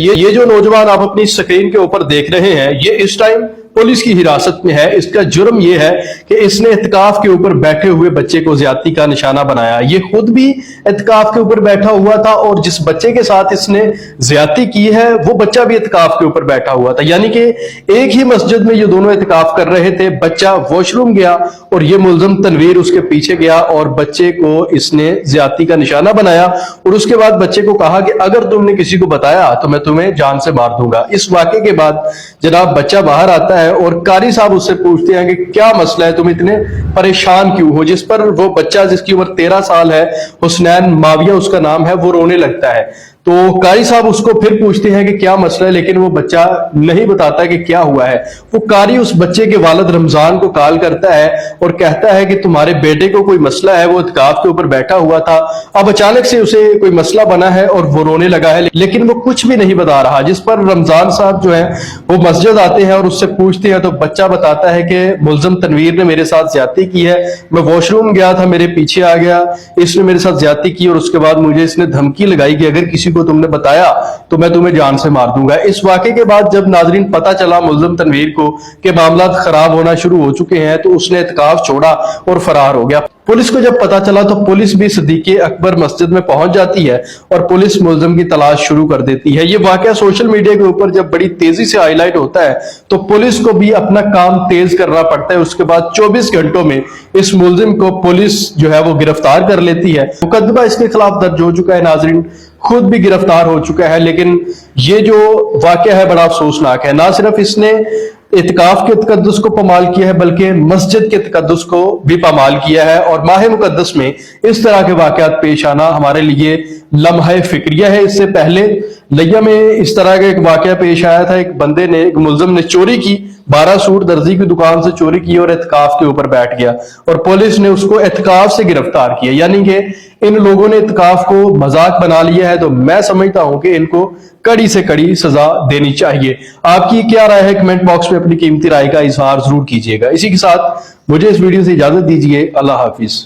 یہ جو نوجوان آپ اپنی اسکرین کے اوپر دیکھ رہے ہیں، یہ اس ٹائم پولیس کی حراست میں ہے۔ اس کا جرم یہ ہے کہ اس نے اعتکاف کے اوپر بیٹھے ہوئے بچے کو زیادتی کا نشانہ بنایا۔ یہ خود بھی اعتکاف کے اوپر بیٹھا ہوا تھا اور جس بچے کے ساتھ اس نے زیادتی کی ہے وہ بچہ بھی اعتکاف کے اوپر بیٹھا ہوا تھا، یعنی کہ ایک ہی مسجد میں یہ دونوں اعتکاف کر رہے تھے۔ بچہ واش روم گیا اور یہ ملزم تنویر اس کے پیچھے گیا اور بچے کو اس نے زیادتی کا نشانہ بنایا اور اس کے بعد بچے کو کہا کہ اگر تم نے کسی کو بتایا تو میں تمہیں جان سے مار دوں گا۔ اس واقعے کے بعد جناب بچہ باہر آتا ہے اور قاری صاحب اس سے پوچھتے ہیں کہ کیا مسئلہ ہے، تم اتنے پریشان کیوں ہو؟ جس پر وہ بچہ جس کی عمر 13 سال ہے، حسنین معاویہ اس کا نام ہے، وہ رونے لگتا ہے۔ تو قاری صاحب اس کو پھر پوچھتے ہیں کہ کیا مسئلہ ہے، لیکن وہ بچہ نہیں بتاتا کہ کیا ہوا ہے۔ وہ قاری اس بچے کے والد رمضان کو کال کرتا ہے اور کہتا ہے کہ تمہارے بیٹے کو کوئی مسئلہ ہے، وہ اعتکاف کے اوپر بیٹھا ہوا تھا، اب اچانک سے اسے کوئی مسئلہ بنا ہے اور وہ رونے لگا ہے، لیکن وہ کچھ بھی نہیں بتا رہا۔ جس پر رمضان صاحب جو ہے وہ مسجد آتے ہیں اور اس سے پوچھتے ہیں تو بچہ بتاتا ہے کہ ملزم تنویر نے میرے ساتھ زیادتی کی ہے، میں واش روم گیا تھا، میرے پیچھے آ گیا، اس نے میرے ساتھ زیادتی کی اور اس کے بعد مجھے اس نے دھمکی لگائی کہ اگر کسی کو تم نے بتایا تو میں تمہیں جان سے مار دوں گا۔ اس واقعے کے بعد جب ناظرین پتہ چلا ملزم تنویر کو کہ معاملات خراب ہونا شروع ہو چکے ہیں تو اس نے اعتکاف چھوڑا اور فرار ہو گیا۔ پولیس کو جب پتہ چلا تو پولیس بھی صدیق اکبر مسجد میں پہنچ جاتی ہے اور پولیس ملزم کی تلاش شروع کر دیتی ہے۔ یہ واقعہ سوشل میڈیا کے اوپر جب بڑی تیزی سے ہائی لائٹ ہوتا ہے تو پولیس کو بھی اپنا کام تیز کرنا پڑتا ہے۔ اس کے بعد 24 گھنٹوں میں اس ملزم کو پولیس جو ہے وہ گرفتار کر لیتی ہے۔ مقدمہ اس کے خلاف درج ہو چکا ہے، ناظرین خود بھی گرفتار ہو چکا ہے، لیکن یہ جو واقعہ ہے بڑا افسوسناک ہے۔ نہ صرف اس نے اعتکاف کے تقدس کو پامال کیا ہے بلکہ مسجد کے تقدس کو بھی پامال کیا ہے، اور ماہ مقدس میں اس طرح کے واقعات پیش آنا ہمارے لیے لمحہ فکریہ ہے۔ اس سے پہلے لیا میں اس طرح کا ایک واقعہ پیش آیا تھا، ایک بندے نے، ایک ملزم نے چوری کی، 12 سوٹ درزی کی دکان سے چوری کی اور اعتکاف کے اوپر بیٹھ گیا اور پولیس نے اس کو اعتکاف سے گرفتار کیا۔ یعنی کہ ان لوگوں نے اعتکاف کو مذاق بنا لیا ہے، تو میں سمجھتا ہوں کہ ان کو کڑی سے کڑی سزا دینی چاہیے۔ آپ کی کیا رائے ہے؟ کمنٹ باکس میں اپنی قیمتی رائے کا اظہار ضرور کیجیے گا۔ اسی کے ساتھ مجھے اس ویڈیو سے اجازت دیجیے۔ اللہ حافظ۔